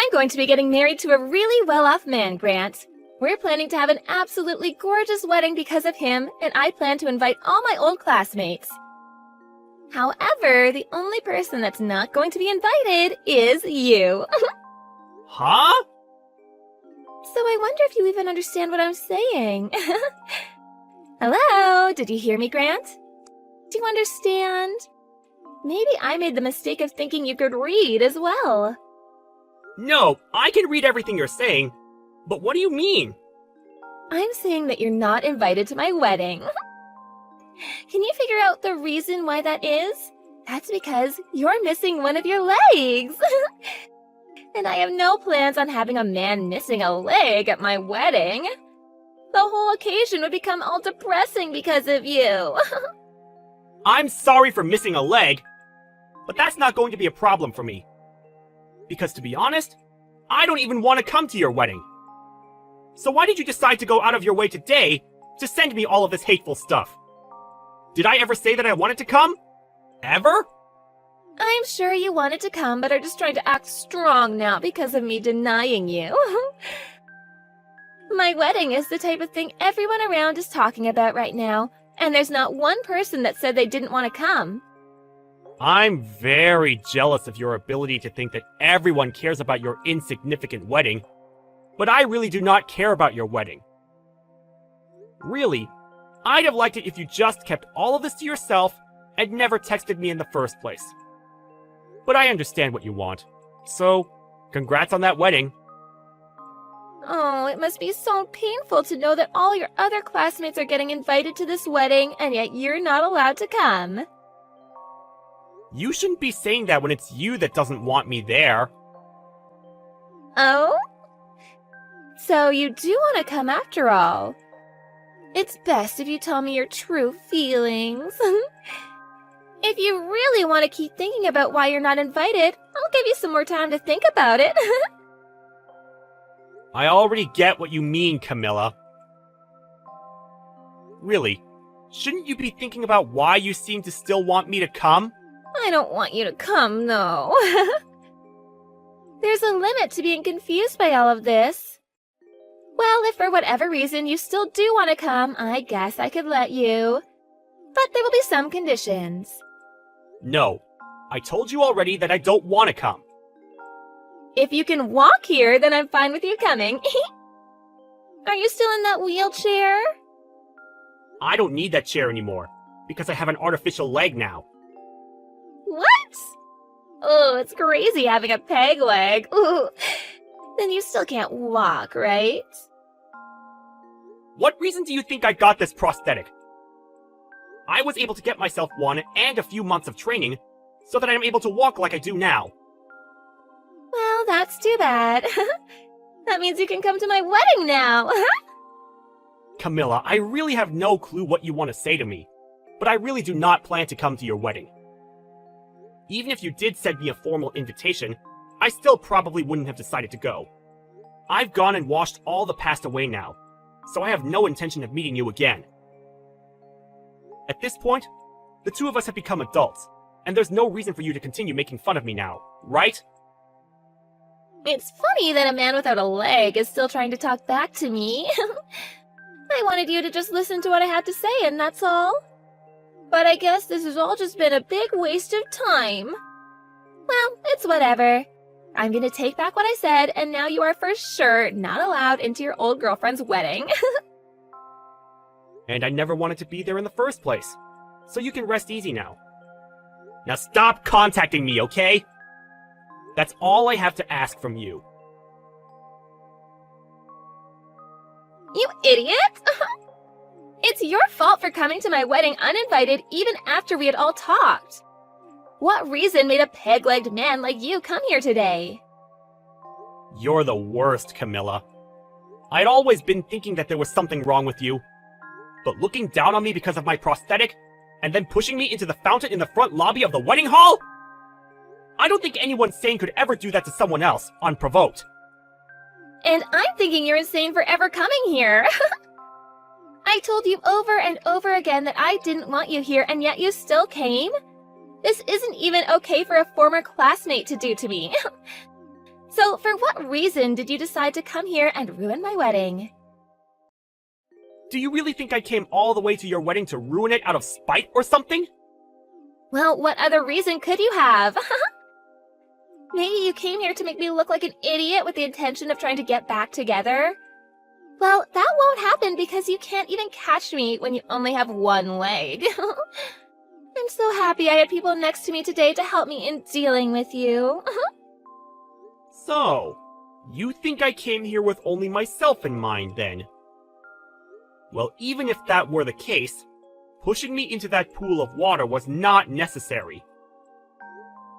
I'm going to be getting married to a really well-off man, Grant. We're planning to have an absolutely gorgeous wedding because of him, and I plan to invite all my old classmates. However, the only person that's not going to be invited is you. Huh? So I wonder if you even understand what I'm saying. Hello? Did you hear me, Grant? Do you understand? Maybe I made the mistake of thinking you could read as well. No, I can read everything you're saying, but what do you mean? I'm saying that you're not invited to my wedding. Can you figure out the reason why that is? That's because you're missing one of your legs. And I have no plans on having a man missing a leg at my wedding. The whole occasion would become all depressing because of you. I'm sorry for missing a leg, but that's not going to be a problem for me. Because to be honest, I don't even want to come to your wedding. So why did you decide to go out of your way today to send me all of this hateful stuff? Did I ever say that I wanted to come? Ever? I'm sure you wanted to come, but are just trying to act strong now because of me denying you. My wedding is the type of thing everyone around is talking about right now, and there's not one person that said they didn't want to come. I'm very jealous of your ability to think that everyone cares about your insignificant wedding, but I really do not care about your wedding. Really, I'd have liked it if you just kept all of this to yourself and never texted me in the first place. But I understand what you want, so congrats on that wedding. Oh, it must be so painful to know that all your other classmates are getting invited to this wedding, and yet you're not allowed to come. You shouldn't be saying that when it's you that doesn't want me there. Oh? So you do want to come after all. It's best if you tell me your true feelings. If you really want to keep thinking about why you're not invited, I'll give you some more time to think about it. I already get what you mean, Camilla. Really, shouldn't you be thinking about why you seem to still want me to come? I don't want you to come, no. There's a limit to being confused by all of this. Well, if for whatever reason you still do want to come, I guess I could let you. But there will be some conditions. No, I told you already that I don't want to come. If you can walk here, then I'm fine with you coming. Are you still in that wheelchair? I don't need that chair anymore, because I have an artificial leg now. What? Oh, it's crazy having a peg leg. Ooh. Then you still can't walk, right? What reason do you think I got this prosthetic? I was able to get myself one and a few months of training so that I'm able to walk like I do now. Well, that's too bad. That means you can come to my wedding now. Camilla, I really have no clue what you want to say to me, but I really do not plan to come to your wedding. Even if you did send me a formal invitation, I still probably wouldn't have decided to go. I've gone and washed all the past away now, so I have no intention of meeting you again. At this point, the two of us have become adults, and there's no reason for you to continue making fun of me now, right? It's funny that a man without a leg is still trying to talk back to me. I wanted you to just listen to what I had to say, and that's all. But I guess this has all just been a big waste of time. Well, it's whatever. I'm gonna take back what I said, and now you are for sure not allowed into your old girlfriend's wedding. And I never wanted to be there in the first place, so you can rest easy now. Now stop contacting me, okay? That's all I have to ask from you. You idiot! It's your fault for coming to my wedding uninvited even after we had all talked. What reason made a peg-legged man like you come here today? You're the worst, Camilla. I'd always been thinking that there was something wrong with you. But looking down on me because of my prosthetic, and then pushing me into the fountain in the front lobby of the wedding hall? I don't think anyone sane could ever do that to someone else, unprovoked. And I'm thinking you're insane for ever coming here. I told you over and over again that I didn't want you here, and yet you still came? This isn't even okay for a former classmate to do to me. So, for what reason did you decide to come here and ruin my wedding? Do you really think I came all the way to your wedding to ruin it out of spite or something? Well, what other reason could you have? Maybe you came here to make me look like an idiot with the intention of trying to get back together? Well, that won't happen because you can't even catch me when you only have one leg. I'm so happy I had people next to me today to help me in dealing with you. So, you think I came here with only myself in mind, then? Well, even if that were the case, pushing me into that pool of water was not necessary.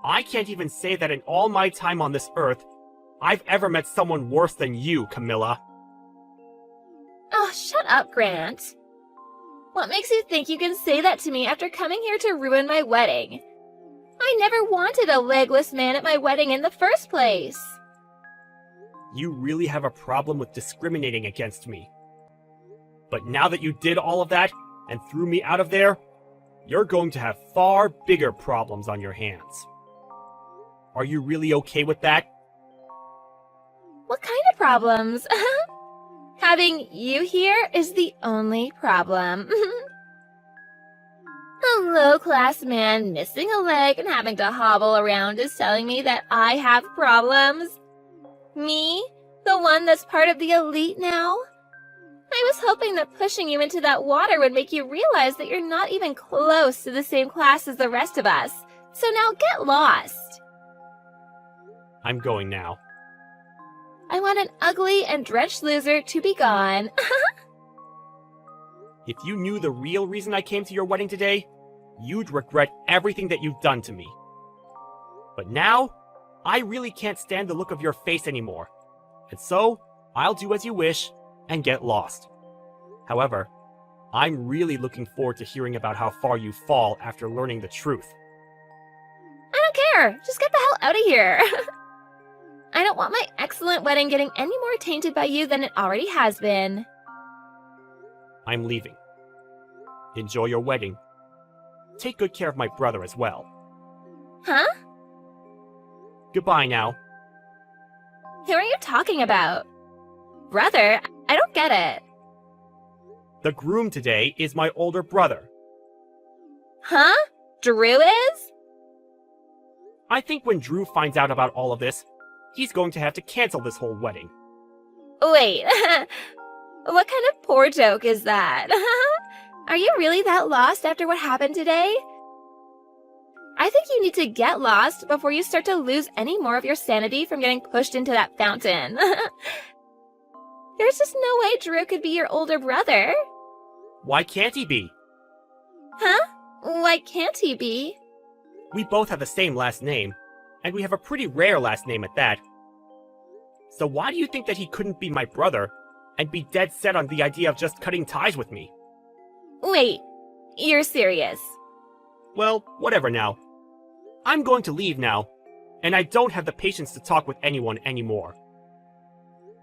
I can't even say that in all my time on this earth, I've ever met someone worse than you, Camilla. Oh, shut up, Grant. What makes you think you can say that to me after coming here to ruin my wedding? I never wanted a legless man at my wedding in the first place. You really have a problem with discriminating against me. But now that you did all of that and threw me out of there, you're going to have far bigger problems on your hands. Are you really okay with that? What kind of problems? Having you here is the only problem. A low-class man missing a leg and having to hobble around is telling me that I have problems? Me? The one that's part of the elite now? I was hoping that pushing you into that water would make you realize that you're not even close to the same class as the rest of us. So now get lost. I'm going now. I want an ugly and drenched loser to be gone. If you knew the real reason I came to your wedding today, you'd regret everything that you've done to me. But now, I really can't stand the look of your face anymore. And so, I'll do as you wish and get lost. However, I'm really looking forward to hearing about how far you fall after learning the truth. I don't care. Just get the hell out of here. I don't want my excellent wedding getting any more tainted by you than it already has been. I'm leaving. Enjoy your wedding. Take good care of my brother as well. Huh? Goodbye now. Who are you talking about? Brother? I don't get it. The groom today is my older brother. Huh? Drew is? I think when Drew finds out about all of this, he's going to have to cancel this whole wedding. Wait, what kind of poor joke is that? Are you really that lost after what happened today? I think you need to get lost before you start to lose any more of your sanity from getting pushed into that fountain. There's just no way Drew could be your older brother. Why can't he be? Huh? Why can't he be? We both have the same last name, and we have a pretty rare last name at that. So why do you think that he couldn't be my brother and be dead set on the idea of just cutting ties with me? Wait, you're serious? Well, whatever now. I'm going to leave now, and I don't have the patience to talk with anyone anymore.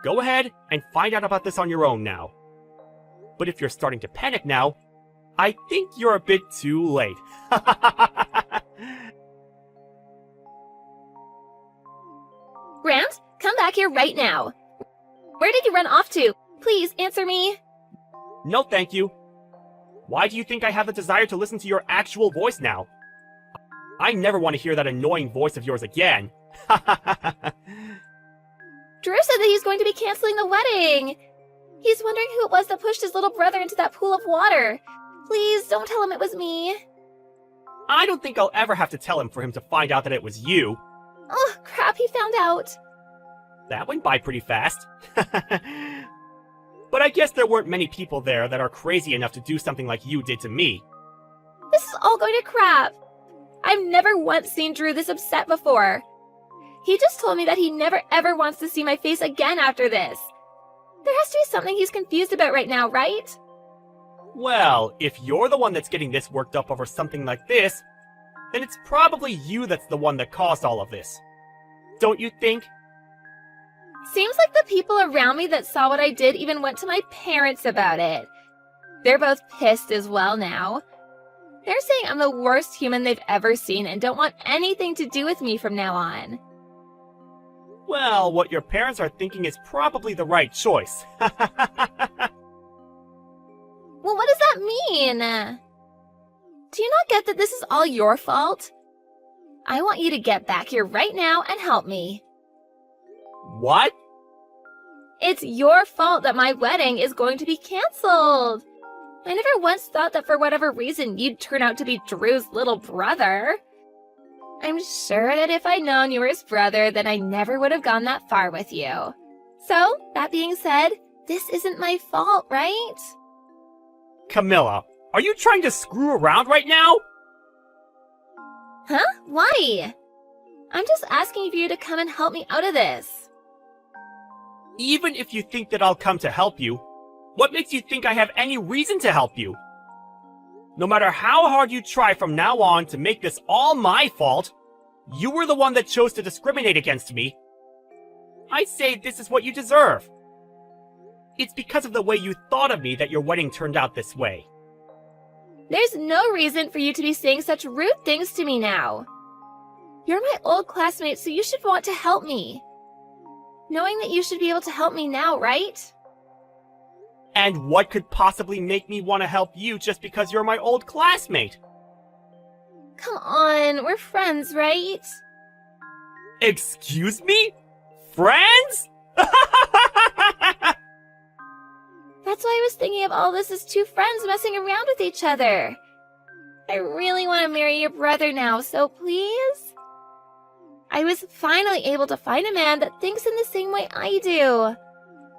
Go ahead and find out about this on your own now. But if you're starting to panic now, I think you're a bit too late. Grant, come back here right now. Where did you run off to? Please answer me. No, thank you. Why do you think I have the desire to listen to your actual voice now? I never want to hear that annoying voice of yours again. Drew said that he's going to be canceling the wedding. He's wondering who it was that pushed his little brother into that pool of water. Please don't tell him it was me. I don't think I'll ever have to tell him for him to find out that it was you. Oh, crap, he found out. That went by pretty fast. But I guess there weren't many people there that are crazy enough to do something like you did to me. This is all going to crap. I've never once seen Drew this upset before. He just told me that he never ever wants to see my face again after this. There has to be something he's confused about right now, right? Well, if you're the one that's getting this worked up over something like this, then it's probably you that's the one that caused all of this. Don't you think? Seems like the people around me that saw what I did even went to my parents about it. They're both pissed as well now. They're saying I'm the worst human they've ever seen and don't want anything to do with me from now on. Well, what your parents are thinking is probably the right choice. Well, what does that mean? Do you not get that this is all your fault? I want you to get back here right now and help me. What? It's your fault that my wedding is going to be canceled. I never once thought that for whatever reason you'd turn out to be Drew's little brother. I'm sure that if I'd known you were his brother, then I never would have gone that far with you. So, that being said, this isn't my fault, right? Camilla, are you trying to screw around right now? Huh? Why? I'm just asking for you to come and help me out of this. Even if you think that I'll come to help you, what makes you think I have any reason to help you? No matter how hard you try from now on to make this all my fault, you were the one that chose to discriminate against me. I say this is what you deserve. It's because of the way you thought of me that your wedding turned out this way. There's no reason for you to be saying such rude things to me now. You're my old classmate, so you should want to help me. Knowing that you should be able to help me now, right? And what could possibly make me want to help you just because you're my old classmate? Come on, we're friends, right? Excuse me? Friends? That's why I was thinking of all this as two friends messing around with each other. I really want to marry your brother now, so please? I was finally able to find a man that thinks in the same way I do.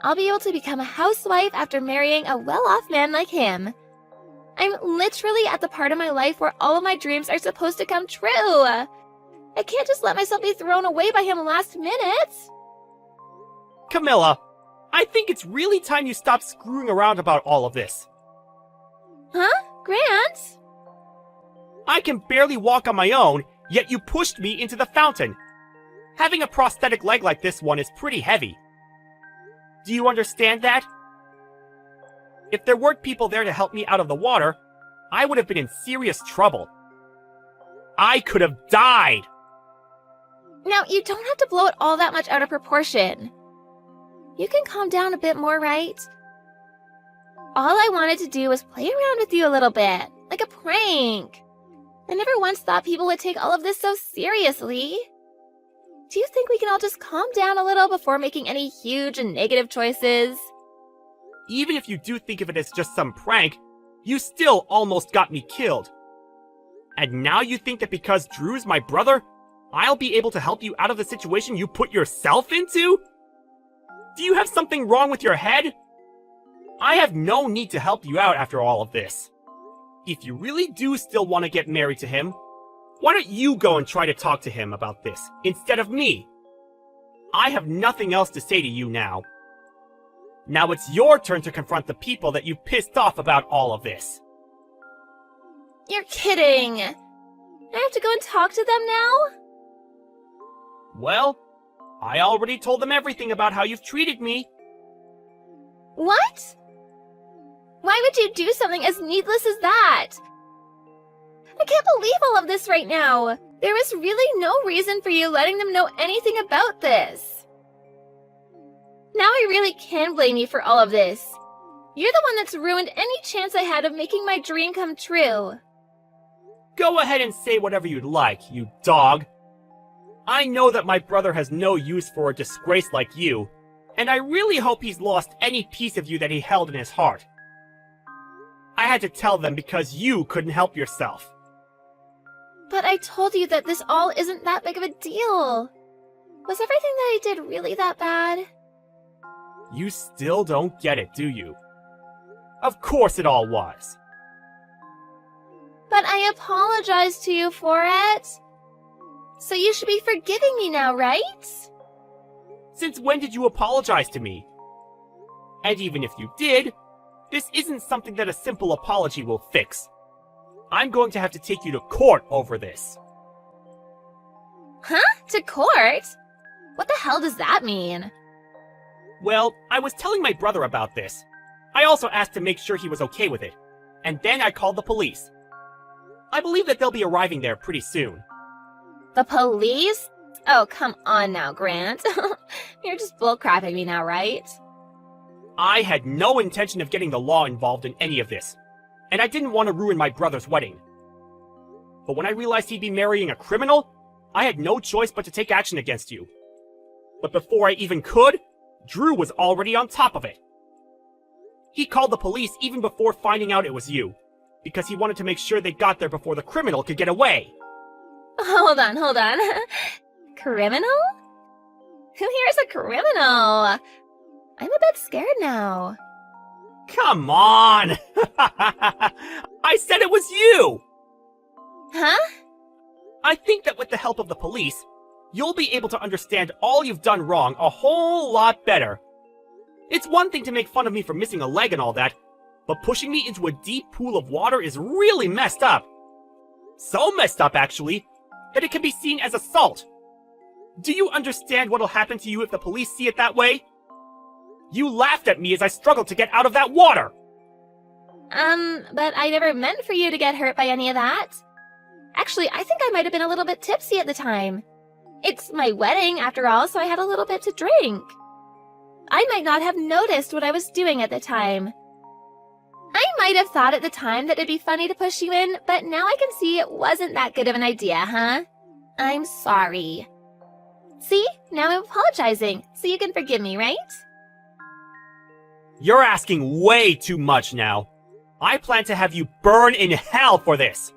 I'll be able to become a housewife after marrying a well-off man like him. I'm literally at the part of my life where all of my dreams are supposed to come true. I can't just let myself be thrown away by him last minute. Camilla, I think it's really time you stop screwing around about all of this. Huh? Grant? I can barely walk on my own, yet you pushed me into the fountain. Having a prosthetic leg like this one is pretty heavy. Do you understand that? If there weren't people there to help me out of the water, I would have been in serious trouble. I could have died! Now, you don't have to blow it all that much out of proportion. You can calm down a bit more, right? All I wanted to do was play around with you a little bit, like a prank. I never once thought people would take all of this so seriously. Do you think we can all just calm down a little before making any huge and negative choices? Even if you do think of it as just some prank, you still almost got me killed. And now you think that because Drew's my brother, I'll be able to help you out of the situation you put yourself into? Do you have something wrong with your head? I have no need to help you out after all of this. If you really do still want to get married to him, why don't you go and try to talk to him about this, instead of me? I have nothing else to say to you now. Now it's your turn to confront the people that you pissed off about all of this. You're kidding! I have to go and talk to them now? Well, I already told them everything about how you've treated me. What? Why would you do something as needless as that? I can't believe all of this right now. There was really no reason for you letting them know anything about this. Now I really can blame you for all of this. You're the one that's ruined any chance I had of making my dream come true. Go ahead and say whatever you'd like, you dog. I know that my brother has no use for a disgrace like you, and I really hope he's lost any piece of you that he held in his heart. I had to tell them because you couldn't help yourself. But I told you that this all isn't that big of a deal. Was everything that I did really that bad? You still don't get it, do you? Of course it all was. But I apologized to you for it. So you should be forgiving me now, right? Since when did you apologize to me? And even if you did, this isn't something that a simple apology will fix. I'm going to have to take you to court over this. Huh? To court? What the hell does that mean? Well, I was telling my brother about this. I also asked to make sure he was okay with it. And then I called the police. I believe that they'll be arriving there pretty soon. The police? Oh, come on now, Grant. You're just bullcrapping me now, right? I had no intention of getting the law involved in any of this, and I didn't want to ruin my brother's wedding. But when I realized he'd be marrying a criminal, I had no choice but to take action against you. But before I even could, Drew was already on top of it. He called the police even before finding out it was you, because he wanted to make sure they got there before the criminal could get away. Hold on. Criminal? Who here is a criminal? I'm a bit scared now. Come on! I said it was you! Huh? I think that with the help of the police, you'll be able to understand all you've done wrong a whole lot better. It's one thing to make fun of me for missing a leg and all that, but pushing me into a deep pool of water is really messed up. So messed up, actually, that it can be seen as assault. Do you understand what'll happen to you if the police see it that way? You laughed at me as I struggled to get out of that water! But I never meant for you to get hurt by any of that. Actually, I think I might have been a little bit tipsy at the time. It's my wedding, after all, so I had a little bit to drink. I might not have noticed what I was doing at the time. I might have thought at the time that it'd be funny to push you in, but now I can see it wasn't that good of an idea, huh? I'm sorry. See? Now I'm apologizing, so you can forgive me, right? You're asking way too much now. I plan to have you burn in hell for this.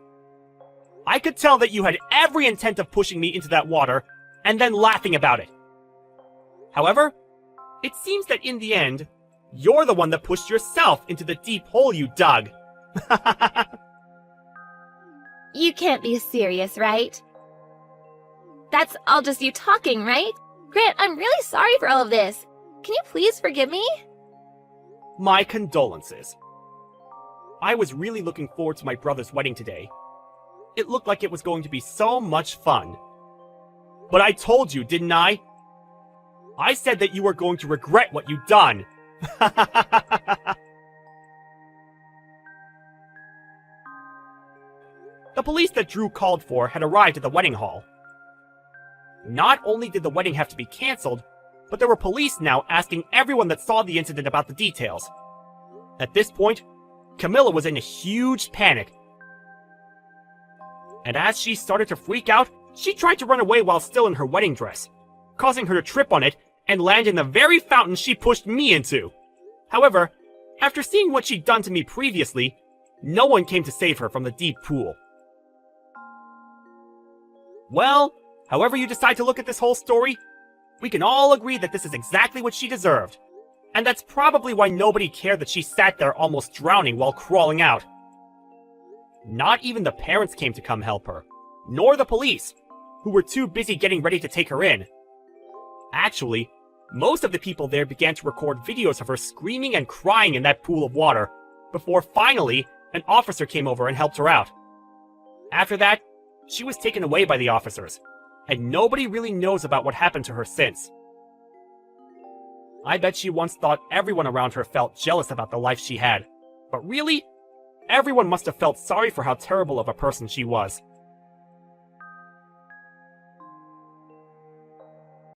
I could tell that you had every intent of pushing me into that water, and then laughing about it. However, it seems that in the end, you're the one that pushed yourself into the deep hole you dug. You can't be serious, right? That's all just you talking, right? Grant, I'm really sorry for all of this. Can you please forgive me? My condolences. I was really looking forward to my brother's wedding today. It looked like it was going to be so much fun. But I told you, didn't I? I said that you were going to regret what you'd done. The police that Drew called for had arrived at the wedding hall. Not only did the wedding have to be cancelled, but there were police now asking everyone that saw the incident about the details. At this point, Camilla was in a huge panic. And as she started to freak out, she tried to run away while still in her wedding dress, causing her to trip on it and land in the very fountain she pushed me into. However, after seeing what she'd done to me previously, no one came to save her from the deep pool. Well, however you decide to look at this whole story, we can all agree that this is exactly what she deserved. And that's probably why nobody cared that she sat there almost drowning while crawling out. Not even the parents came to come help her, nor the police, who were too busy getting ready to take her in. Actually, most of the people there began to record videos of her screaming and crying in that pool of water, before finally, an officer came over and helped her out. After that, she was taken away by the officers, and nobody really knows about what happened to her since. I bet she once thought everyone around her felt jealous about the life she had, but really, everyone must have felt sorry for how terrible of a person she was.